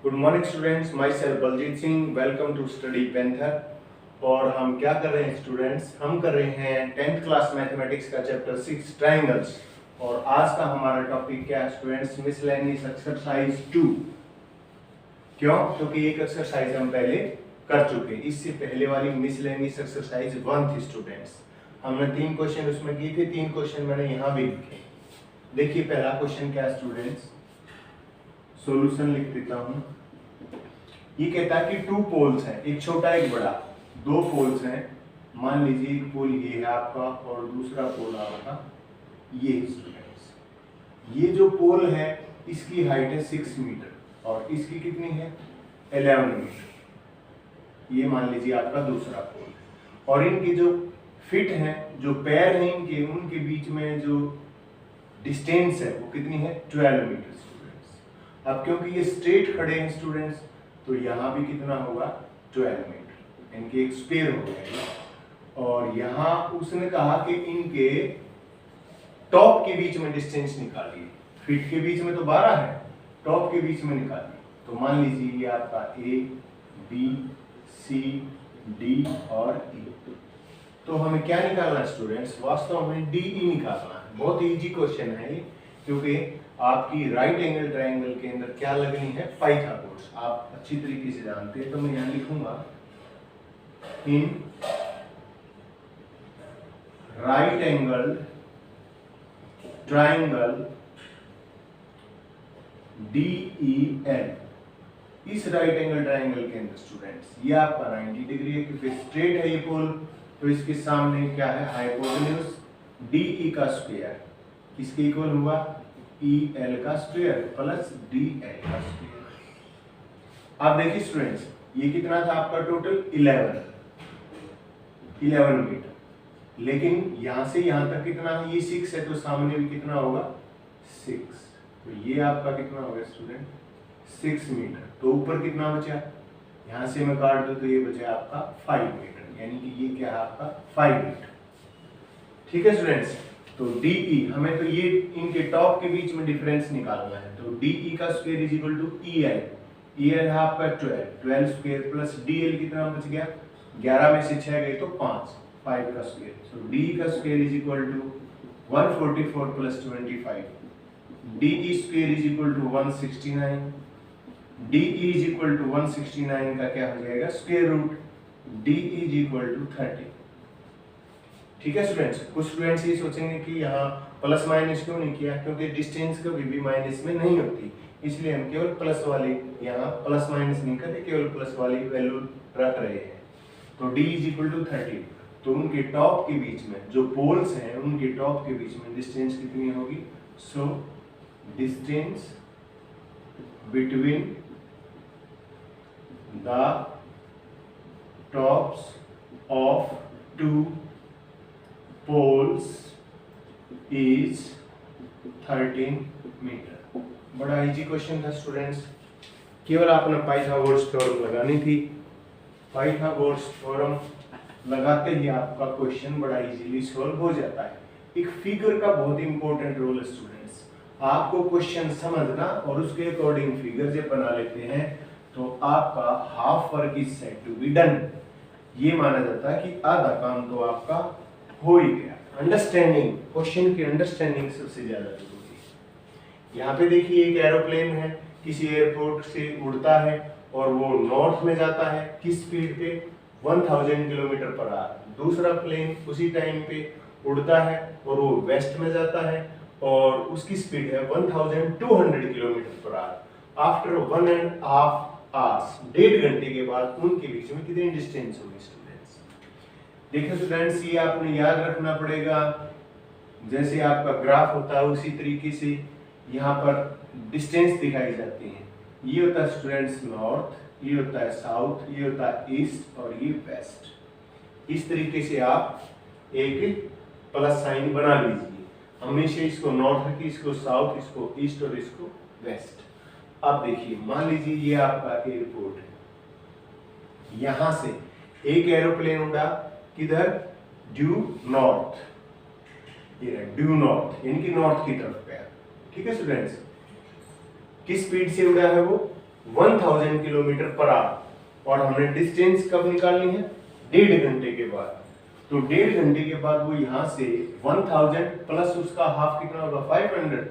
Good morning students, myself Baljeet Singh, welcome to Study Panther. और हम क्या कर रहे हैं स्टूडेंट्स, हम कर रहे हैं 10th क्लास मैथमेटिक्स का चैप्टर 6 ट्राइंगल्स। और आज का हमारा टॉपिक क्या है स्टूडेंट्स, मिसलेनियस एक्सरसाइज 2। क्यों? क्योंकि एक एक्सरसाइज हम पहले कर चुके, इससे पहले वाली मिसलेनियस एक्सरसाइज 1 थी स्टूडेंट्स। हमने 3 क्वेश्चन उसमें किए थे, 3 क्वेश्चन मैंने यहाँ भी लिखे। देखिए पहला क्वेश्चन क्या है स्टूडेंट्स, सॉल्यूशन लिख देता हूं। ये कहता है कि 2 पोल्स हैं, एक छोटा एक बड़ा, 2 पोल्स हैं। मान लीजिए एक पोल ये है आपका और दूसरा पोल आपका ये स्टूडेंट्स। ये जो पोल है इसकी हाइट है 6 मीटर और इसकी कितनी है 11 मीटर। ये मान लीजिए आपका दूसरा पोल, और इनके जो फिट हैं, जो पैर हैं इनके, उनके बीच में जो डिस्टेंस है वो कितनी है 12 मीटर स्टूडेंट्स। अब क्योंकि ये स्ट्रेट खड़े हैं स्टूडेंट्स, तो यहाँ भी कितना होगा 12 मीटर, इनके एक स्क्वायर हो गया। और यहाँ उसने कहा कि इनके टॉप के बीच में डिस्टेंस निकालिए। फिट के बीच में तो 12 है, टॉप के बीच में निकालिए। तो मान लीजिए ये आपका ए, बी, सी, डी और ई। तो हमें क्या निकालना है स्टूडेंट्स, वास्तव में डी ई निकालना है। बहुत इजी क्वेश्चन है ये, क्योंकि आपकी राइट एंगल ट्रायंगल के अंदर क्या लगनी है, पाइथागोरस। आप अच्छी तरीके से जानते हैं, तो मैं यहां लिखूंगा इन राइट एंगल ट्रायंगल DEL। इस राइट एंगल ट्रायंगल के अंदर स्टूडेंट्स ये आपका 90 डिग्री है, क्योंकि स्ट्रेट है ये पोल, तो इसके सामने क्या है हाइपोटेन्यूज DE का स्क्वायर, किसके इक्वल हुआ EL का स्क्वायर प्लस DL का स्क्वायर। अब देखिए स्टूडेंट्स, ये कितना था आपका टोटल 11 मीटर, लेकिन यहां से यहां तक कितना है, ये 6 है, तो सामने भी कितना होगा 6। तो ये आपका कितना होगा स्टूडेंट 6 मीटर। तो ऊपर कितना बचा, यहां से मैं काट दूं तो ये बचा आपका 5 मीटर, यानी कि ये क्या है आपका 5 मीटर। ठीक है स्टूडेंट्स, तो DE हमें तो ये इनके टॉप के बीच में डिफरेंस निकालना है। तो DE का square is equal to EL। EL है आपका 12 स्क्वायर प्लस DL कितना बच गया, 11 में से 6 गए तो 5 का स्क्वायर। सो DE का square is equal to 144 plus 25। DE square is equal to 169। DE is equal to 169 का क्या हो जाएगा square root, DE is equal to 30। ठीक है स्टूडेंट्स, कुछ स्टूडेंट्स ये सोचेंगे कि यहाँ प्लस माइनस क्यों नहीं किया, क्योंकि डिस्टेंस कभी भी माइनस में नहीं होती, इसलिए हम केवल प्लस वाली, यहाँ प्लस माइनस नहीं करते, केवल प्लस वाली वैल्यू रख रहे हैं। तो D इज इक्वल टू 30। तो उनके टॉप के बीच में जो पोल्स हैं, उनके टॉप के बीच में डिस्टेंस कितनी होगी, so distance between the tops of 2 poles is 13 metre. बड़ा इजी क्वेश्चन था स्टूडेंट्स, केवल आपने पाइथागोरस थ्योरम लगानी थी। पाइथागोरस थ्योरम लगाते ही आपका क्वेश्चन बड़ा इजीली सॉल्व हो जाता है। एक फिगर का बहुत इंपॉर्टेंट रोल है स्टूडेंट्स, आपको क्वेश्चन समझना और उसके अकॉर्डिंग फिगर जब बना लेते हैं तो आपका half work is said to be done. ये माना जाता है कि आधा काम तो आपका हो ही गया। अंडरस्टैंडिंग, क्वेश्चन की अंडरस्टैंडिंग सबसे ज्यादा जरूरी है। यहाँ पे देखिए एक एरोप्लेन है, किसी एयरपोर्ट से उड़ता है और वो नॉर्थ में जाता है, किस स्पीड पे 1000 किलोमीटर पर आवर। दूसरा प्लेन उसी टाइम पे उड़ता है और वो वेस्ट में जाता है और उसकी स्पीड है 1200 kilometre per hour. After 1.5 hours, 1.5 घंटे के बाद उनके बीच में कितनी डिस्टेंस होगी स्टूडेंट्स। देखिए स्टूडेंट्स, ये आपने याद रखना पड़ेगा, जैसे आपका ग्राफ होता है उसी तरीके से यहाँ पर डिस्टेंस दिखाई जाती है। ये होता है स्टूडेंट्स नॉर्थ, ये होता है साउथ, ये होता है ईस्ट और ये वेस्ट। इस तरीके से आप एक प्लस साइन बना लीजिए, हमेशा इसको नॉर्थ रखिए, इसको साउथ, इसको ईस्ट और इसको वेस्ट। अब देखिए मान लीजिए ये आपका एयरपोर्ट है, यहां से एक एरोप्लेन उड़ा किधर, ड्यू नॉर्थ, ये ड्यू नॉर्थ यानी कि नॉर्थ की तरफ गया। ठीक है स्टूडेंट्स, किस स्पीड से उड़ा है वो 1000 किलोमीटर पर आवर और हमने डिस्टेंस कब निकालनी है, 1.5 घंटे के बाद। तो 1.5 घंटे के बाद वो यहाँ से 1000 प्लस उसका हाफ कितना होगा 500।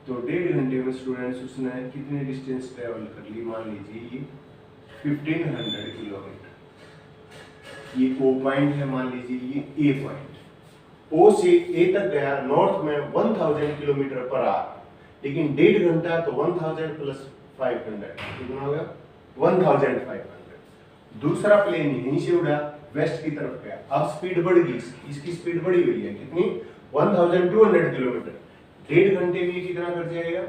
तो 1.5 घंटे में स्टूडेंट्स उसने कितनी डिस्टेंस ट्रेवल कर ली, मान लीजिए ये 1500 किलोमीटर। ये O पॉइंट है, मान लीजिए ये A पॉइंट। O से A तक गया नॉर्थ में 1000 किलोमीटर पर आवर, लेकिन 1.5 घंटा तो 1000 प्लस 500 कितना होगा 1500। दूसरा प्लेन यहीं से उड़ा वेस्ट की तरफ गया, अब स्पीड बढ़ गई, इसकी स्पीड बढ़ी हुई है कितनी 1200 किलोमीटर। 1.5 घंटे में कितना कर जाएगा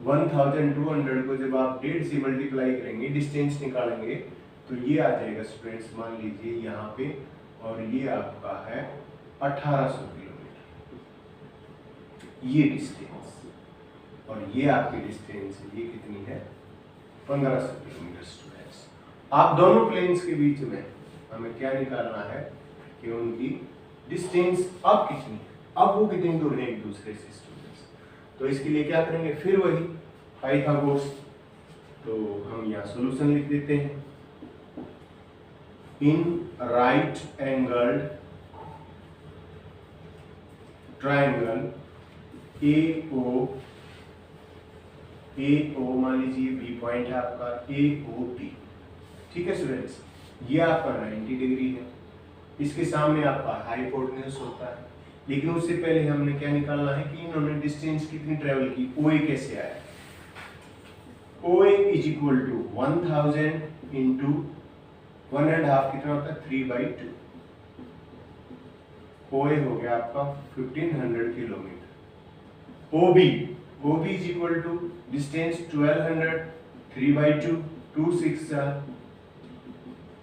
1200 को जब आप 1.5 से मल्टीप्लाई करेंगे डिस्टेंस निकालेंगे तो ये आ जाएगा स्टूडेंट्स, मान लीजिए यहाँ पे, और ये आपका है 1800 किलोमीटर ये डिस्टेंस, और ये आपकी डिस्टेंस ये कितनी है 1500 किलोमीटर। स्टूडेंट्स आप दोनों प्लेन्स के बीच में हमें क्या निकालना है कि उनकी डिस्टेंस अब कितनी है, अब वो कितनी दूर है एक दूसरे से स्टूडेंट्स। तो इसके लिए क्या करेंगे, फिर वही पाइथागोरस। तो हम यहाँ सॉल्यूशन लिख देते हैं, in right angled triangle AO मान लीजिए बी पॉइंट है आपका AOT, ठीक है स्टूडेंट्स। ये आपका 90 डिग्री है, इसके सामने आपका हाइपोटेन्यूज होता है, लेकिन उससे पहले हमने क्या निकालना है कि इन्होंने डिस्टेंस कितनी ट्रेवल की, OA कैसे आया। OA is equal to 1000 into 1.5 कितना होता है 3/2। OA हो गया आपका 1500 kilometre. OB is equal to distance 1200 3/2 2 6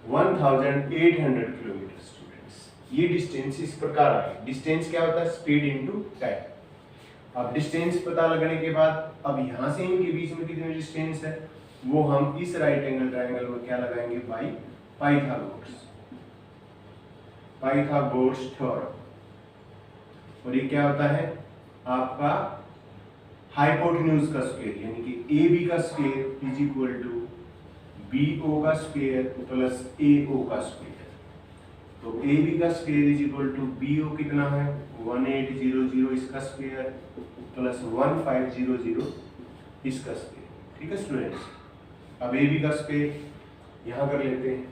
1800 kilometre. Students ये डिस्टेंस इस प्रकार है, डिस्टेंस क्या होता है स्पीड इनटू टाइम। अब डिस्टेंस पता लगने के बाद अब यहाँ से इनके बीच में कितनी डिस्टेंस है वो हम इस राइट एंगल ट्रायंगल में क्या लगाएंगे बाय पाइथागोरस थ्योरम। और ये क्या होता है आपका हाइपोटेन्यूज का स्क्वायर, यानी कि AB का square is equal to BO का स्क्वायर प्लस AO का स्क्वायर। तो AB का square is equal to BO कितना है 1800 इसका स्क्वायर प्लस 1500 इसका स्क्वायर, ठीक है स्टूडेंट्स। अब AB का स्क्वायर यहाँ कर लेते हैं,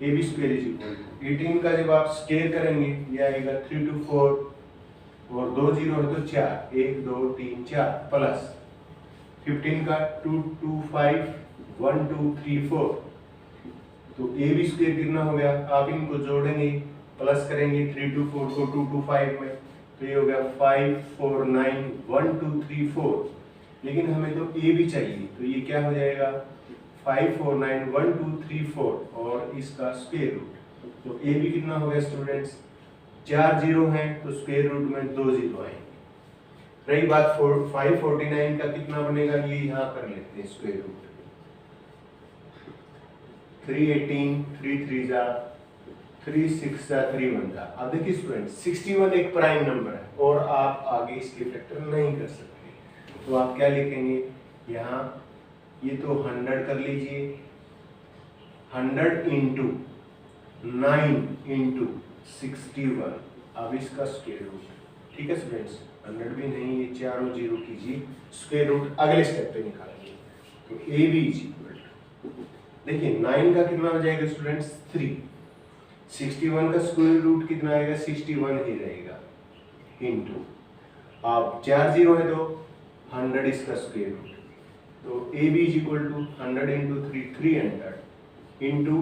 AB square is equal to 18 का जब आप स्क्वायर करेंगे ये आएगा 3 to 4 और 2 0 है तो 4 1 2 3 4 प्लस 15 का 2 2 5 1 2 3 4। तो AB स्क्वायर कितना हो गया, आप इनको जोड़ेंगे प्लस करेंगे 3 to 4 को 2 to 5 में, तो ये हो गया 5 4 9 1 2 3 4। लेकिन हमें तो AB चाहिए, तो ये क्या हो जाएगा 5 4 9 1 2 3 4 और इसका स्क्वायर रूट। तो AB कितना हो गया स्टूडेंट्स 4 0 हैं तो स्क्वायर रूट में 2 0 आएंगे। रही बात 549 का कितना बनेगा, ये यहाँ कर लेते हैं स्क्वायर रूट 318 3 3 जा 3 6 जा 3 1 जा। अब देखिए स्टूडेंट्स 61 एक प्राइम नंबर है और आप आगे इसके फैक्टर नहीं कर सकते, तो आप क्या लिखेंगे यहाँ ये तो 100 कर लीजिए 100 इंटू 9 इंटू 61, अब इसका स्क्वायर रूट, ठीक है स्टूडेंट्स। 100 भी नहीं, ये चारों जीरो कीजिए, स्क्वायर रूट अगले स्टेप पे निकालेंगे। तो AB इज इक्वल टू देखिए 9 का कितना हो जाएगा स्टूडेंट्स 3, 61 का स्क्वायर रूट कितना आएगा 61 ही रहेगा इंटू, अब 4 0 है तो 100 इसका स्क्वायर रूट। तो AB is equal to 100 into 3 300 into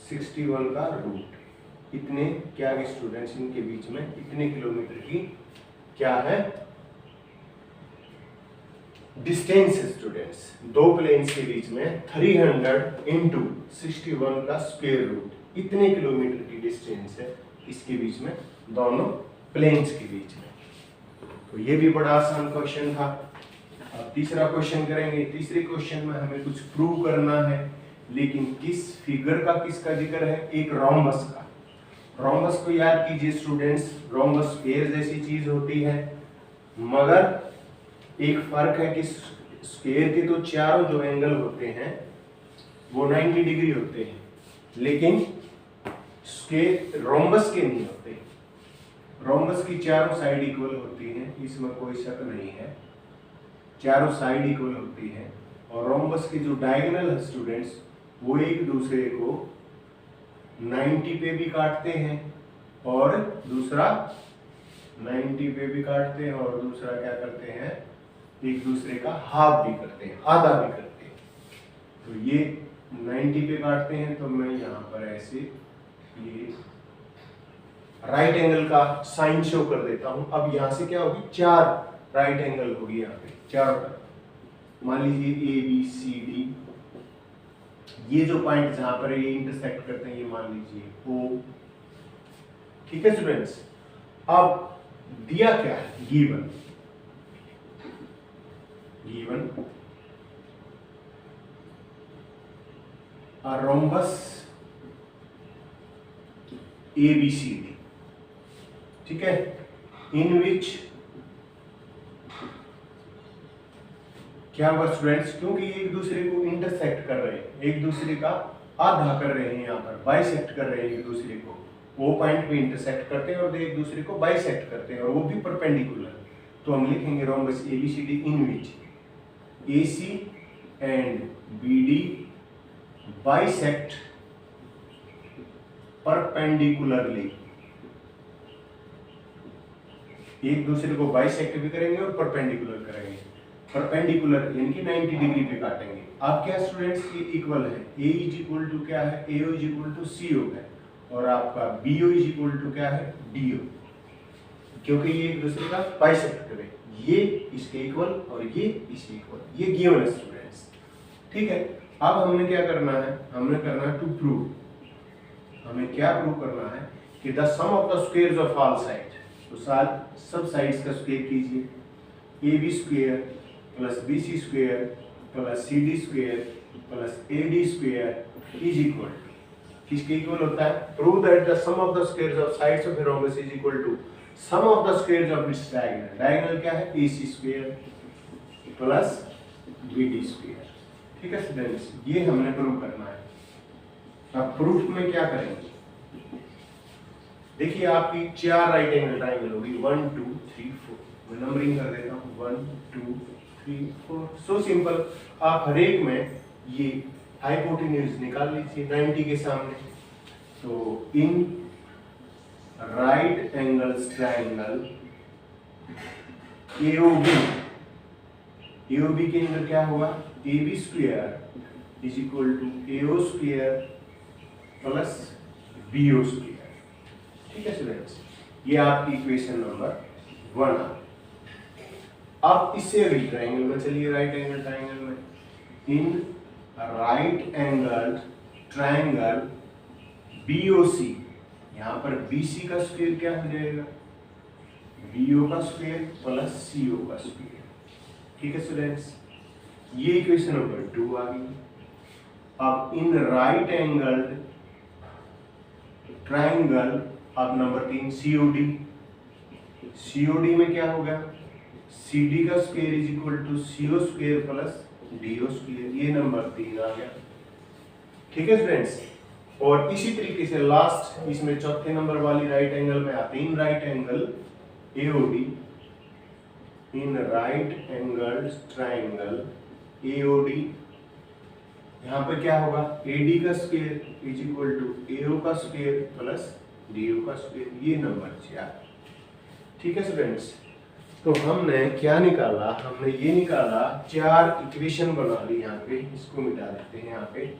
61 का रूट, इतने क्या है स्टूडेंट्स इनके बीच में इतने किलोमीटर की क्या है डिस्टेंस है स्टूडेंट्स। दो प्लेन्स के बीच में 300 इंटू 61 का स्क्वायर रूट, इतने किलोमीटर की डिस्टेंस है इसके बीच में दोनों प्लेन्स के बीच में। तो ये भी बड़ा आसान क्वेश्चन था। अब तीसरा क्वेश्चन करेंगे। तीसरे क्वेश्चन में हमें कुछ प्रूव करना है, लेकिन किस फिगर का किसका जिक्र है, एक रोम्बस का। रोम्बस को याद कीजिए स्टूडेंट्स, रोम्बस स्फीयर जैसी चीज होती है, मगर एक फर्क है कि स्क्वायर के तो चारों जो एंगल होते हैं वो 90 डिग्री होते हैं, लेकिन स्क्वायर रोम्बस के नहीं होते। रोम्बस की चारों साइड इक्वल होती हैं, इसमें कोई शक नहीं है, चारों साइड इक्वल होती हैं। और रोम्बस के जो डायगोनल है स्टूडेंट्स, वो एक दूसरे को 90 पे भी काटते हैं और दूसरा 90 पे भी काटते हैं, और दूसरा क्या करते हैं, एक दूसरे का हाफ भी करते हैं, आधा भी करते हैं। तो ये 90 पे काटते हैं, तो मैं यहाँ पर ऐसे ये राइट एंगल का साइन शो कर देता हूं। अब यहां से क्या होगी, 4 राइट एंगल होगी यहाँ पे चारों तरफ। मान लीजिए ए बी सी डी, ये जो पॉइंट जहां पर ये इंटरसेक्ट करते हैं ये मान लीजिए ओ। ठीक है स्टूडेंट्स, अब दिया क्या है, गिवन a rhombus ABCD, ठीक है, इन विच क्या होगा स्टूडेंट्स, क्योंकि एक दूसरे को इंटरसेक्ट कर रहे हैं, एक दूसरे का आधा कर रहे हैं, यहाँ पर बाइसेक्ट कर रहे हैं एक दूसरे को, वो पॉइंट पे इंटरसेक्ट करते हैं और एक दूसरे को बाइसेक्ट करते हैं, और वो भी परपेंडिकुलर। तो हम लिखेंगे rhombus ABCD in which AC and BD bisect perpendicularly, एक दूसरे को बाइसेक्ट भी करेंगे और परपेंडिकुलर करेंगे। परपेंडिकुलर यानी कि 90 डिग्री पे काटेंगे। अब क्या स्टूडेंट्स, ये इक्वल है, A इज इक्वल टू क्या है, AO is equal to CO है, और आपका BO इज इक्वल टू क्या है, DO, क्योंकि ये एक दूसरे का बाइसेक्ट करें, ये इसके इक्वल और ये इसके इक्वल, ये गिवन है स्टूडेंट्स। ठीक है, अब हमने क्या करना है, हमने करना है टू प्रूव, हमें क्या प्रूव करना है कि the sum of the squares of all side, तो सब साइड्स का स्क्वायर कीजिए, AB square plus BC square plus CD square plus AD square is equal to, किसके इक्वल होता है, prove that the sum of the squares of sides of a rhombus is equal to sum of the squares of its diagonal. Diagonal क्या है, AC square plus BD square. ठीक है students, ये हमने प्रूव करना है। अब प्रूफ में क्या करेंगे, देखिए आपकी 4 राइट एंगल ट्रायंगल होगी, 1 2 3 4, मैं नंबरिंग कर देता हूँ, 1 2 3 4। सो सिंपल, आप हर एक में ये हाइपोटेन्यूज निकाल लीजिए 90 के सामने। तो in right angles triangle AOB के अंदर क्या होगा, AB square is equal to AO square plus BO square. ठीक है स्टूडेंट्स, ये आपकी इक्वेशन नंबर 1 है। अब इससे अगली ट्रायंगल में चलिए, राइट एंगल ट्रायंगल में, इन राइट एंगल ट्रायंगल BOC, यहाँ पर BC का स्क्वायर क्या हो जाएगा, BO का स्क्वायर प्लस CO का स्क्वायर। ठीक है स्टूडेंट्स, ये इक्वेशन नंबर 2 आ गई। अब इन राइट एंगल ट्रायंगल, अब नंबर 3 COD में क्या होगा, CD का square is equal to CO square plus DO square, ये नंबर 3 आ गया। ठीक है स्टूडेंट्स, और इसी तरीके से लास्ट इसमें चौथे नंबर वाली राइट एंगल में आते हैं, in right angle AOD, in right angle triangle AOD, यहाँ पर क्या होगा, AD का square is equal to AO का स्क्वायर प्लस DO का स्क्वायर, ये नंबर 4। ठीक है स्टूडेंट्स, तो हमने क्या निकाला, हमने ये निकाला, 4 इक्वेशन बना ली यहाँ पे, इसको मिटा देते हैं यहाँ पे,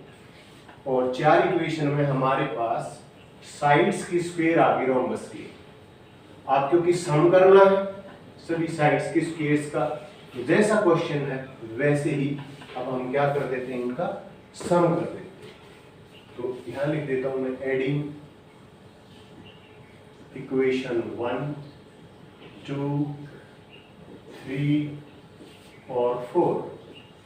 और 4 इक्वेशन में हमारे पास साइड्स की स्क्वायर आ गए रोम्बस की। आप क्योंकि सम करना है सभी साइड्स के स्क्वायर्स का, तो जैसा क्वेश्चन है वैसे ही अब हम क्या कर देते हैं, इनका सम कर देते हैं। तो यहाँ लिख देता हूं मैं, एडिंग इक्वेशन 1 2 3 और 4,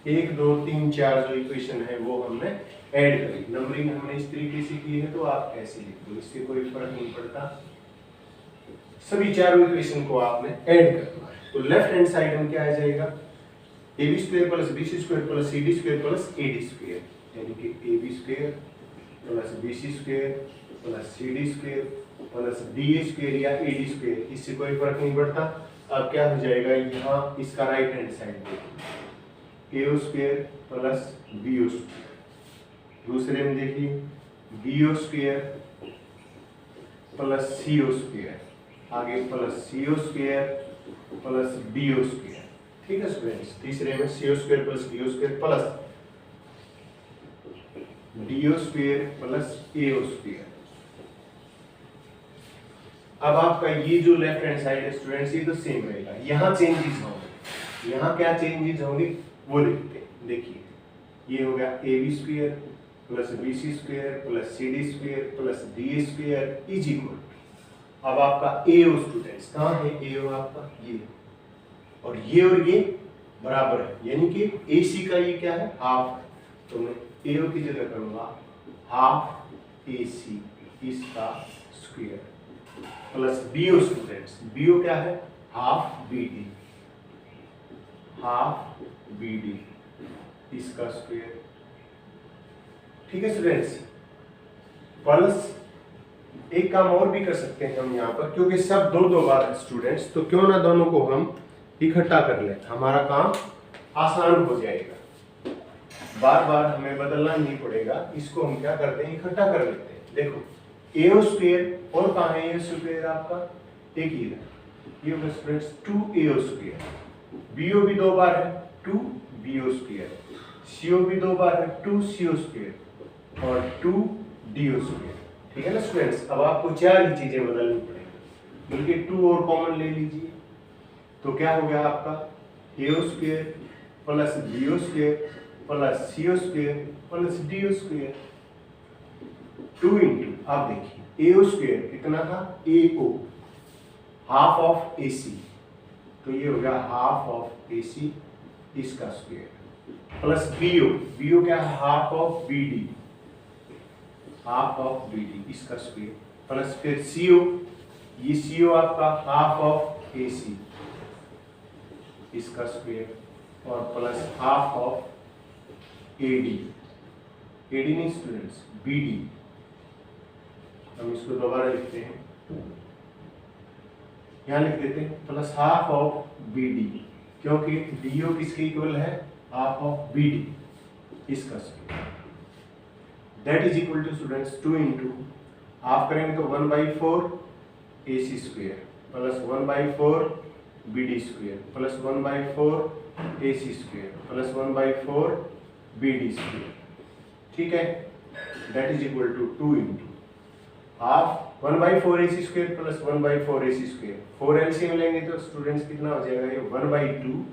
1 2 3 4 जो इक्वेशन है वो हमने ऐड करी। नंबरिंग हमने इस तरीके से की है, तो आप ऐसे लिख दो, इससे कोई फर्क नहीं पड़ता, सभी 4 इक्वेशन को आपने ऐड करना है। तो लेफ्ट हैंड साइड में क्या आ जाएगा, A B square plus B C square plus C D square plus A D square, यानी कि A B square plus B C square plus C D square plus D A square या A D square, इससे कोई फर्क नहीं पड़ता। अब क्या हो जाएगा, यहाँ इसका राइट हैंड साइड देखिए, A O square plus B O square, दूसरे में देखिए B O square plus C O square, आगे plus C O square plus D O square. ठीक है स्टूडेंट्स, तीसरे में C O square plus D O square plus D O square plus A O square. अब आपका ये जो left hand side है स्टूडेंट्स, ये तो सेम रहेगा, यहाँ चेंजेस होंगे, यहाँ क्या चेंजेस होंगे वो लिखते हैं। देखिए ये हो गया A B square plus B C square plus C D square plus D A square is equal. अब आपका ए ओ स्टूडेंट्स कहाँ है, ए ओ आपका ये, और ये बराबर है, यानी कि ए सी का ये क्या है, हाफ है, तो मैं ए ओ की जगह करूंगा हाफ ए सी इसका square plus B O students, B O क्या है, half B D, half B D इसका स्क्वायर। ठीक है स्टूडेंट्स, प्लस एक काम और भी कर सकते हैं हम यहाँ पर, क्योंकि सब दो बार है स्टूडेंट्स, तो क्यों ना दोनों को हम इकट्ठा कर लें, हमारा काम आसान हो जाएगा, बार बार हमें बदलना नहीं पड़ेगा। इसको हम क्या करते हैं, इकट्ठा कर लेते हैं। देखो ए ओ स्क्वायर, और कहाँ है ए स्क्वायर आपका, एक ही है, ये होगा students 2a square, B O भी दो बार है 2b स्क्वायर, सी ओ भी दो बार है 2c स्क्वायर और 2d स्क्वायर। ठीक है ना स्टूडेंट्स, अब आपको चार ही चीजें बदलनी पड़ेगी, बल्कि 2 और कॉमन ले लीजिए, तो क्या हो गया आपका A O square plus B O square plus C O square plus D O square, 2 into, आप देखिए ए ओ स्क्वायर कितना था, ए ओ हाफ ऑफ ए सी, तो ये हो गया हाफ ऑफ ए सी इसका स्क्वायर प्लस बी ओ क्या है, half of B D, half of B D इसका स्क्वायर प्लस फिर सी ओ, ये सी ओ आपका हाफ ऑफ ए सी इसका स्क्वायर और plus half of A D नहीं स्टूडेंट्स बी डी, हम इसको दोबारा लिखते हैं, यहाँ लिख देते हैं plus half of B D, क्योंकि डी ओ किसके इक्वल है, हाफ ऑफ बी डी इसका square, that is equal to students 2 into, हाफ करेंगे तो 1/4 A C square plus 1/4 B D square plus 1/4 A C square plus 1/4 B D square. ठीक है, that is equal to 2 into half 1/4 A C square plus 1/4 A C square, 4 LCM लेंगे तो students कितना हो जाएगा, ये 1/2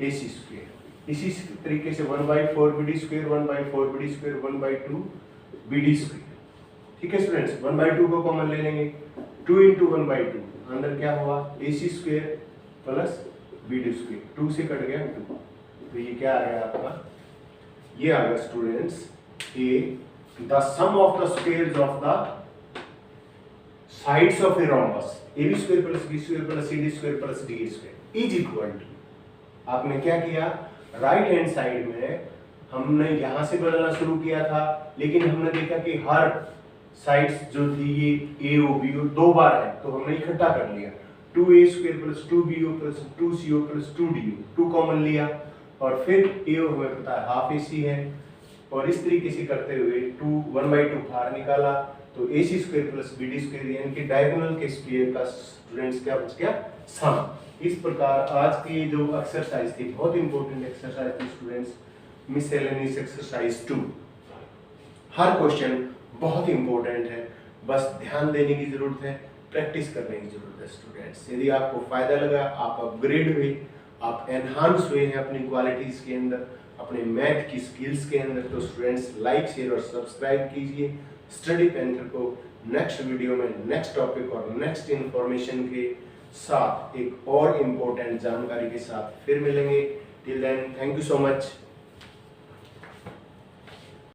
ए सी स्क्वायर। इसी तरीके से 1/4 B D square 1/4 B D square 1/2 B D square. ठीक है स्टूडेंट्स, 1/2 को कॉमन ले लेंगे, 2 इंटू 1/2, अंदर क्या हुआ A C square plus B D square, 2 से कट गया 2, तो ये क्या आ गया आपका, ये आ गया students a the sum of the squares of the sides of a rhombus A B square plus B square plus C D square plus D square is equal to, आपने क्या किया, राइट हैंड साइड में हमने यहां से बदलना शुरू किया था, लेकिन हमने देखा कि हर साइड्स जो थी ये ए ओ बी ओ दो बार है, तो हमने इकट्ठा कर लिया, 2a square plus 2b plus 2c plus 2d, 2 common लिया, और फिर ए ओ हमें पता है हाफ ए सी है, और इस तरीके से करते हुए 1/2 बाहर निकाला, तो A C square plus B D square, यानी कि डायगोनल के स्क्वायर का स्टूडेंट्स क्या बच गया, सम। इस प्रकार आज की जो एक्सरसाइज थी, बहुत इंपॉर्टेंट एक्सरसाइज थी स्टूडेंट्स, मिससेलेनियस एक्सरसाइज 2, हर क्वेश्चन बहुत इंपॉर्टेंट है, बस ध्यान देने की जरूरत है, प्रैक्टिस करने की जरूरत है स्टूडेंट्स। यदि आपको फायदा लगा, आप अपग्रेड हुए, आप एनहांस हुए हैं अपनी क्वालिटीज के अंदर, अपने मैथ की स्किल्स के अंदर, तो स्टूडेंट्स लाइक शेयर और सब्सक्राइब कीजिए स्टडी पैंथर को। नेक्स्ट वीडियो में नेक्स्ट टॉपिक और नेक्स्ट इंफॉर्मेशन के साथ एक और इम्पोर्टेंट जानकारी के साथ फिर मिलेंगे। Till then, thank you so much.